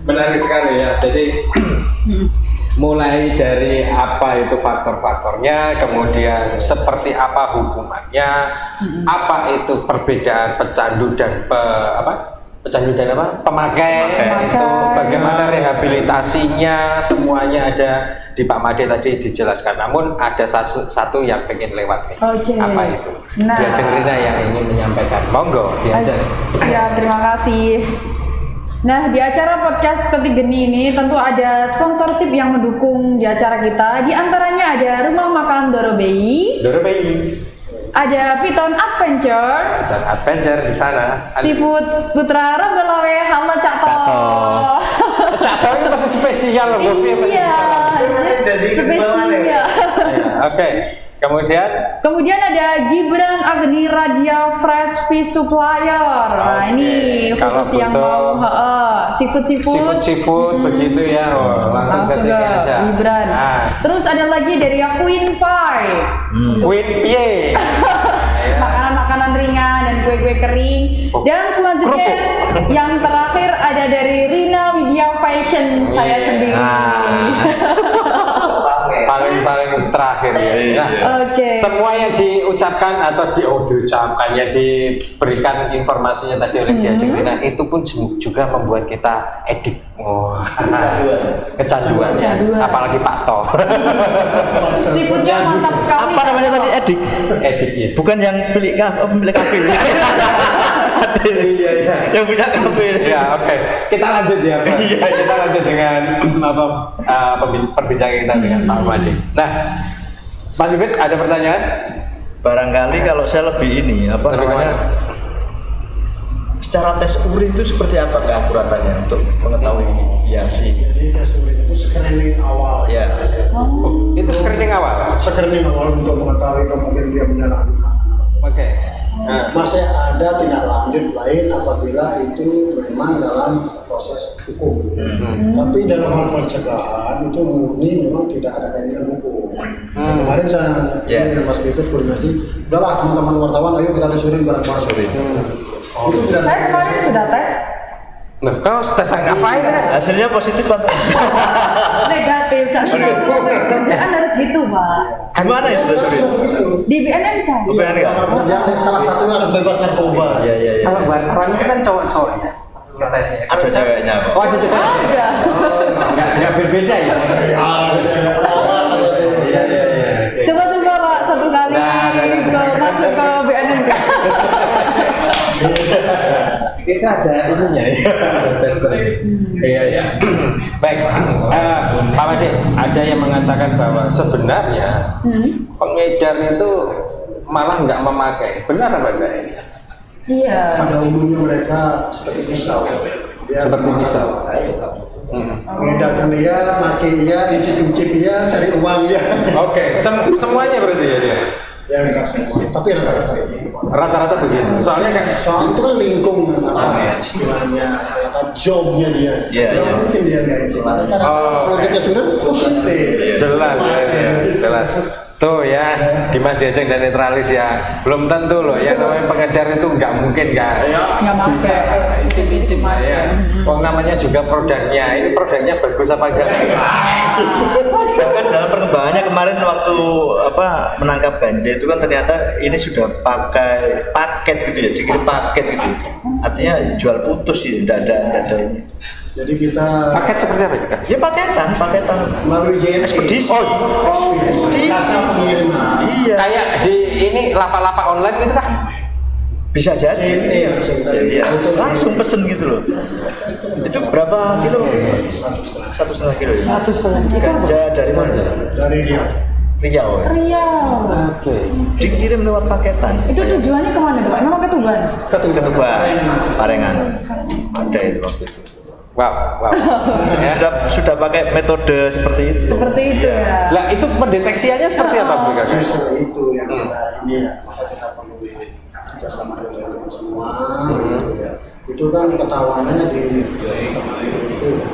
Menarik sekali ya. Jadi mulai dari apa itu faktor-faktornya, kemudian seperti apa hukumannya, apa itu perbedaan pecandu dan pemakai itu, bagaimana rehabilitasinya, semuanya ada di Pak Made tadi dijelaskan. Namun ada satu yang pengen lewat nih. Apa itu? Diajeng Rina yang ingin menyampaikan. Monggo diajeng. Siap, terima kasih. Nah, di acara podcast Cetik Geni ini tentu ada sponsorship yang mendukung di acara kita. Di antaranya ada Rumah Makan Dorobei. Ada Piton Adventure di sana. Seafood Putra Rombelawe. Halo Cak To. Cak To ini masih spesial loh. Iya. Spesial. Oke. Kemudian ada Gibran Agni Radia Fresh Fish Supplier. Nah, ini khusus yang mau seafood begitu ya. Langsung ke sini aja. Gibran. Terus ada lagi dari Queen Pie. Queen Pie. Makanan-makanan ringan dan kue-kue kering. Dan selanjutnya yang terakhir ada dari Rina Widya Fashion, saya sendiri. Paling terakhir ya. Semua yang diucapkan atau diucapkan diberikan informasinya tadi oleh Diajeng Rina itu pun juga membuat kita edik. Kecanduan. Apalagi Pak To. Seafoodnya mantap sekali. Apa namanya tadi? Edik ya. Bukan yang pemilik kafe. Iya. Yang punya kafe. Ya, oke. Kita lanjut ya, Pak. Kita lanjut dengan perbincangan kita dengan Pak Made. Nah, Mas Bibit ada pertanyaan? Barangkali kalau saya lebih secara tes urin itu seperti apa keakuratannya untuk mengetahui Jadi tes urin itu screening awal. Ya. Itu screening awal. Screening awal untuk mengetahui kemungkinan dia menyalahgunakan. Oke. Masih ada tindak lanjut lain apabila itu memang dalam proses hukum. Tapi dalam hal pencegahan itu murni memang tidak ada kaitan hukum. Kemarin saya Mas Bibit koordinasi, udahlah teman-teman wartawan, ayo kita tes urin bareng-bareng. Saya kemarin sudah tes. Nah, kau tes ngapain ya? Hasilnya positif atau negatif? Soalnya kerjaan harus gitu, Pak. Gimana ya tes urin? Di BNN kan? Kerjaan salah satu harus bebas narkoba. Iya. Kalau wartawan itu kan cowok-cowok ya. Ngetesnya. Ada ceweknya. Oh, ada cewek. Ada. Enggak berbeda ya. Iya. Coba Pak satu kali masuk ke BNN kan? Kita ada ininya ya, tester. Iya. Baik, Pak Made, ada yang mengatakan bahwa sebenarnya pengedar itu malah nggak memakai. Benar apa enggak ini? Iya. Pada umumnya mereka seperti pisau. Seperti pisau. Mengedarkan dia, maki dia, incip-incip dia, cari uang ya. Oke, semuanya berarti ya dia. Ya enggak semua, tapi rata-rata begitu. Soalnya soal itu kan lingkungan istilahnya. Kata jobnya dia. Iya. Mungkin dia nggak izin. Karena kalau kita sudah positif. Jelas. Tuh ya, Dimas Diajeng dan Netralis ya, belum tentu loh. Yang namanya pengedar itu nggak mungkin kan? Nggak pakai. Icip-icip ya. Namanya juga produknya. Ini produknya bagus apa enggak? Bahkan dalam perkembangannya kemarin waktu menangkap ganja itu kan ternyata ini sudah pakai paket gitu ya, dikirim paket gitu. Artinya jual putus gitu, tidak ada ini. Jadi kita Paket seperti apa juga? Ya paketan melalui JNE. ekspedisi. Ekspedisi pengiriman. Iya. Kayak di ini lapak-lapak online gitu kah? Bisa jadi. JNE langsung dari Iya. Langsung pesen gitu loh. Itu berapa kilo? 1,5 kilo. Ya? 1,5 kilo. Ganja dari mana? Dari Riau. Riau. Ya? Riau. Oke. Dikirim lewat paketan. Itu tujuannya kemana tuh Pak? Emang ke Tuban? Tuban, Parengan. Ada itu waktu itu. Wow. Sudah pakai metode seperti itu. Seperti itu ya. Lah itu pendeteksiannya seperti apa Bu? Justru itu yang kita ini ya, maka kita perlu kerjasama dengan teman-teman semua gitu ya. Itu kan ketahuannya di teman-teman itu ya,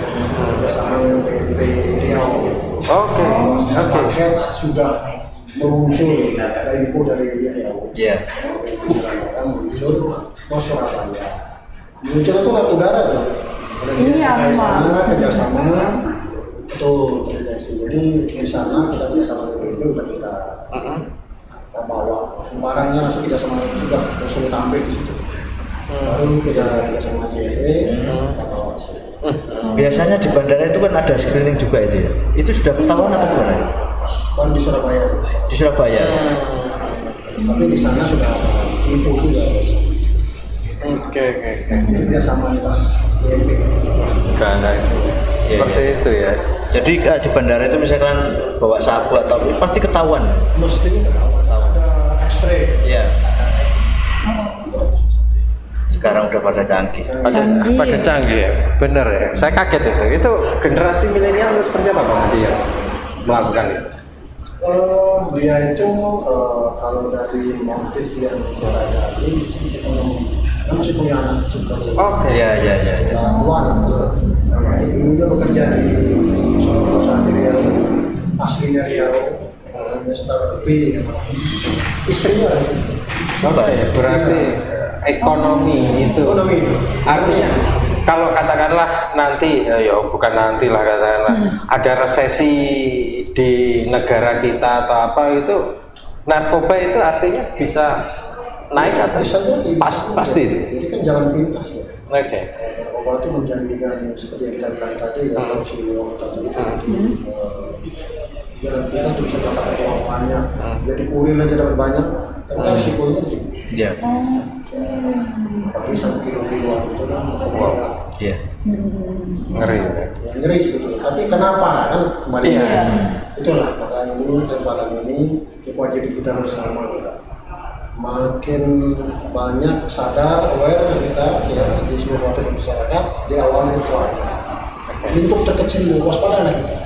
kerjasama dengan BNP Riau. Oke. Paket sudah muncul, ada info dari Riau. Iya. Muncul ke Surabaya. Muncul itu lewat udara tuh. Iya, sana kerjasama itu terjadi. Jadi di sana kita kerjasama dengan BNP udah kita bawa barangnya langsung kerjasama udah langsung kita ambil di situ. Baru kita kerjasama JNE kita bawa ke sini. Biasanya di bandara itu kan ada screening juga itu ya. Itu sudah ketahuan atau gimana? Baru di Surabaya. Di Surabaya. Tapi di sana sudah ada info juga dari sana. Oke. Jadi kerjasama lintas BNP. Karena itu seperti itu ya. Jadi di bandara itu misalkan bawa sabu atau pasti ketahuan. Mestinya ketahuan. Ada X-ray. Iya. Sekarang udah pada canggih. Pada canggih ya. Bener ya. Saya kaget itu. Itu generasi milenial itu seperti apa Bang Adi yang melakukan itu? Dia itu kalau dari motif yang kita gali itu kita masih punya anak kecil baru. Oke. Iya. Dua anak. Dulunya bekerja di perusahaan di Riau, aslinya Riau, Mr. B yang namanya. Istrinya ada sih. Berarti ekonomi itu. Ekonomi itu. Artinya kalau katakanlah nanti bukan nanti lah katakanlah ada resesi di negara kita atau apa itu, narkoba itu artinya bisa naik atau bisa jadi pasti itu. Jadi kan jalan pintas ya. Oke. Narkoba itu menjanjikan seperti yang kita bilang tadi ya, korupsi uang tadi itu. Jalan pintas tuh bisa dapat uang banyak. Jadi kurir aja dapat banyak, tapi risikonya tinggi. Iya. Apalagi 1 kilo-kiloan itu kan berat. Iya. Ngeri ya. Ya, ngeri sebetulnya. Tapi kenapa kan kembali itulah maka ini kesempatan ini kewajiban kita bersama ya. Makin banyak sadar aware kita ya di seluruh warga masyarakat di awal dari keluarga. Untuk terkecil waspadalah kita.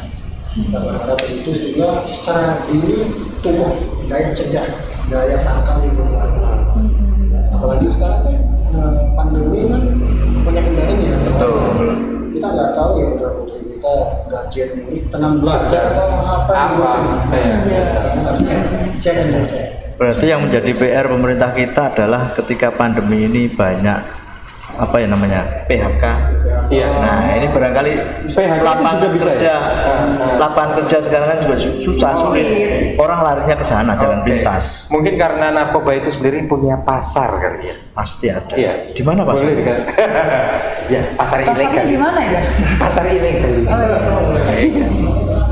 Kita berharap di situ sehingga secara ini tumbuh daya cegah, daya tangkal di keluarga. Apalagi sekarang kan pandemi kan banyak kendaraan ya. Betul. Kita nggak tahu ya putra putri kita gadget ini tenang belajar apa yang harus cek and recheck. Berarti yang menjadi PR pemerintah kita adalah ketika pandemi ini banyak PHK. Iya. Nah ini barangkali PHK lapangan juga bisa kerja, ya? lapangan kerja sekarang kan juga susah sulit. Orang larinya ke sana jalan pintas. Mungkin karena narkoba itu sendiri punya pasar kali ya. Pasti ada. Iya. Di mana Pak? Boleh kan? Ya, pasar Pasarnya ilegal. di mana ya? Pasar ilegal.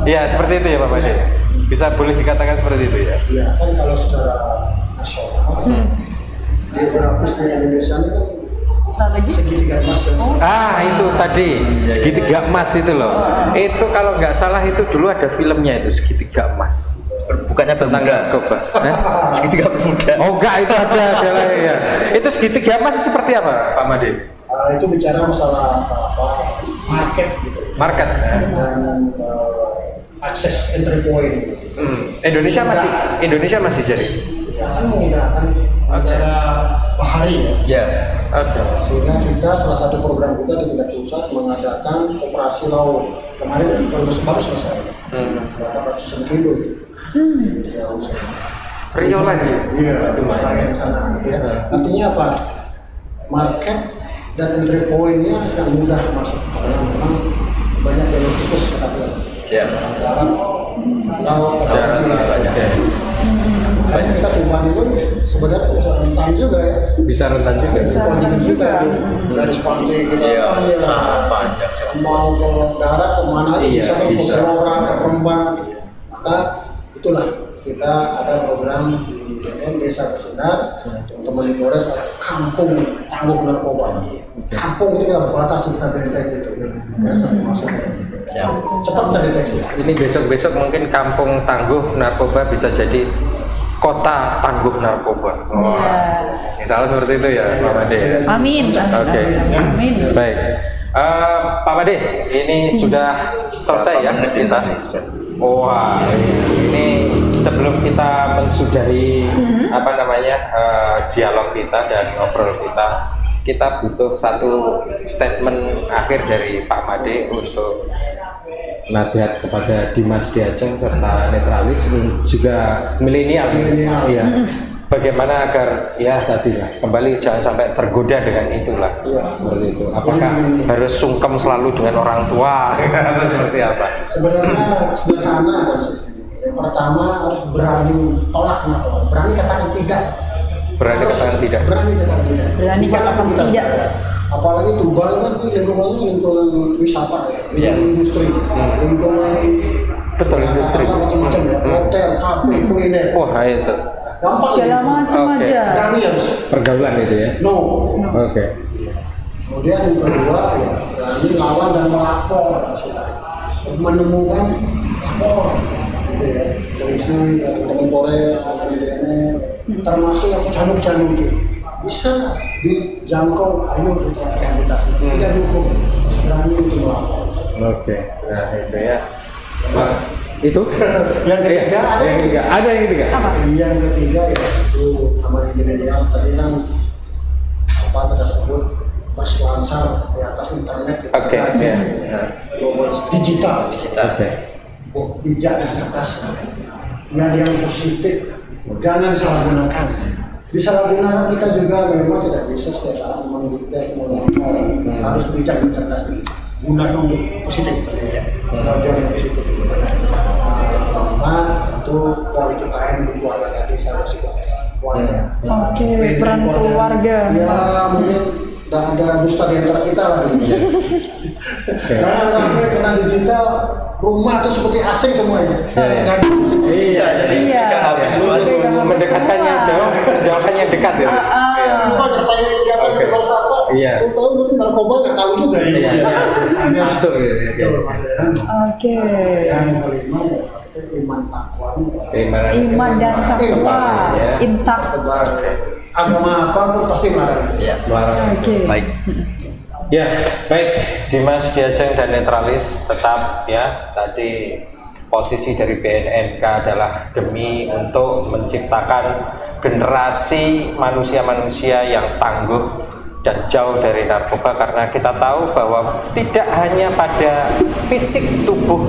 Iya, seperti itu ya Pak Made. Bisa boleh dikatakan seperti itu ya. Ya kan kalau secara nasional geografis di Indonesia ini kan Strategi. segitiga emas dan Itu tadi segitiga emas itu loh. Itu kalau nggak salah itu dulu ada filmnya itu segitiga emas. Bukannya Tentang Bermuda. narkoba. Segitiga Bermuda. Oh enggak, itu ada lagi ya. Itu segitiga emas seperti apa Pak Made? itu bicara masalah market gitu ya. Market. Dan akses entry point. Indonesia masih jadi. Ya kan menggunakan negara bahari ya. Ya. Oke. Sehingga kita salah satu program kita di tingkat pusat mengadakan operasi laut. Kemarin baru selesai. 800 kilo itu. Di Riau sana. Riau lagi. Iya, lumayan sana gitu ya. Artinya apa? Market dan entry point-nya akan mudah masuk karena memang banyak jalur tikus katakanlah. Ya. Darat, laut, banyak. Makanya kita Tuban itu sebenarnya bisa rentan juga ya. Bisa rentan juga. Kewajiban kita garis pantai kita panjang. Sangat panjang. Mau ke darat kemana aja Iya, bisa ke bisa. Blora, ke Rembang. Maka itulah kita ada program di DNN Desa Bersinar, teman-teman di Polres ada kampung tangguh narkoba. Kampung ini kita batasi kita benteng itu, ya sampai masuk cepat terdeteksi. Ini besok-besok mungkin kampung tangguh narkoba bisa jadi kota tangguh narkoba. Misalnya seperti itu ya, Pak Made. Amin. Oke. Amin. Baik. Pak Made, ini sudah selesai ya kita. Wah, ini sebelum kita mensudahi dialog kita dan ngobrol kita butuh satu statement akhir dari Pak Made untuk nasihat kepada Dimas Diajeng serta Netralis dan juga milenial. Ya. Bagaimana agar ya tadi lah kembali jangan sampai tergoda dengan itulah seperti itu. Apakah harus sungkem selalu dengan orang tua atau seperti apa? Sebenarnya sederhana konsep ini. Yang pertama harus berani tolak narkoba, berani katakan tidak. Berani katakan tidak. Berani katakan tidak. Berani katakan tidak. Apalagi Tuban kan ini lingkungannya lingkungan wisata ya, lingkungan industri, lingkungan Betul, industri. Macam-macam ya, hotel, kafe, kuliner. Wah itu Gampang Segala macam Oke. ada. berani harus. pergaulan itu ya. No. Oke. Kemudian yang kedua ya berani lawan dan melapor sudah menemukan lapor gitu ya polisi dari teman Polres maupun DNN termasuk yang pecandu itu bisa dijangkau, ayo kita rehabilitasi tidak dihukum, harus berani untuk melapor. Oke. Nah itu ya. Nah, itu Yang ketiga ada yang ketiga. Ada yang ketiga. yang ketiga ya itu namanya milenial tadi kan apa kita sebut berselancar di atas internet di Oke, aja, ya. global digital Oke. bijak dan cerdas yang positif jangan disalahgunakan. Disalahgunakan kita juga memang tidak bisa setiap saat mendikte mengontrol, harus bijak dan cerdas gunakan untuk positif ya. Wajar yang positif. Yang keempat tentu quality time di keluarga tadi saya masih keluarga. Oke, peran keluarga. Ya mungkin tidak ada dusta di antara kita lah. Jangan sampai kena digital rumah tuh seperti asing semuanya. Iya, jadi mendekatkannya jauh, jawabannya dekat ya. Ini wajar saya biasa tegur sapa. Iya. Tahu mungkin narkoba nggak tahu juga nih. Ini Masuk ya. Oke. Yang kelima ya kita iman takwanya. Iman dan takwa. Intak. Agama apapun pasti melarang. Ya. Oke. Baik. Ya, baik. Dimas Diajeng dan Netralis tetap ya tadi posisi dari BNNK adalah demi untuk menciptakan generasi manusia-manusia yang tangguh dan jauh dari narkoba, karena kita tahu bahwa tidak hanya pada fisik tubuh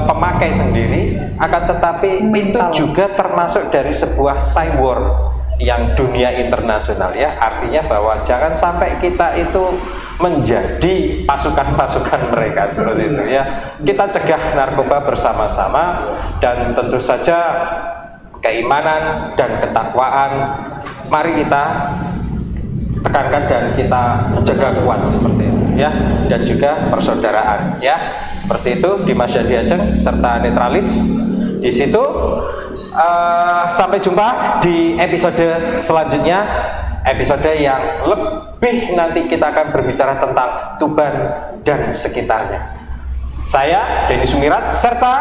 pemakai sendiri, akan tetapi mental itu juga termasuk dari sebuah cyber yang dunia internasional ya. Artinya bahwa jangan sampai kita itu menjadi pasukan-pasukan mereka seperti itu ya. Kita cegah narkoba bersama-sama, dan tentu saja keimanan dan ketakwaan mari kita tekankan dan kita jaga kuat seperti itu ya, dan juga persaudaraan ya. Seperti itu Dimas Diajeng serta Netralis di situ. Sampai jumpa di episode selanjutnya, episode yang lebih nanti kita akan berbicara tentang Tuban dan sekitarnya. Saya Denny Sumirat serta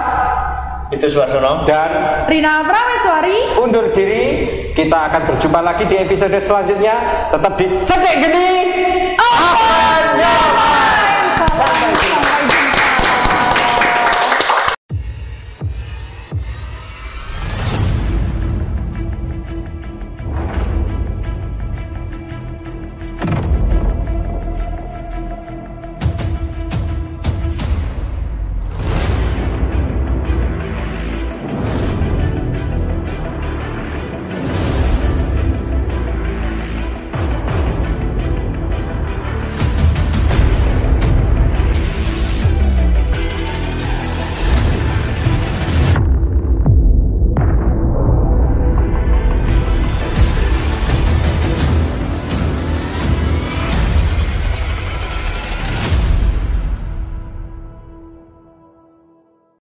Itu Suarsono dan Rina Prameswari undur diri. Kita akan berjumpa lagi di episode selanjutnya. Tetap di Cedek Geni. Sampai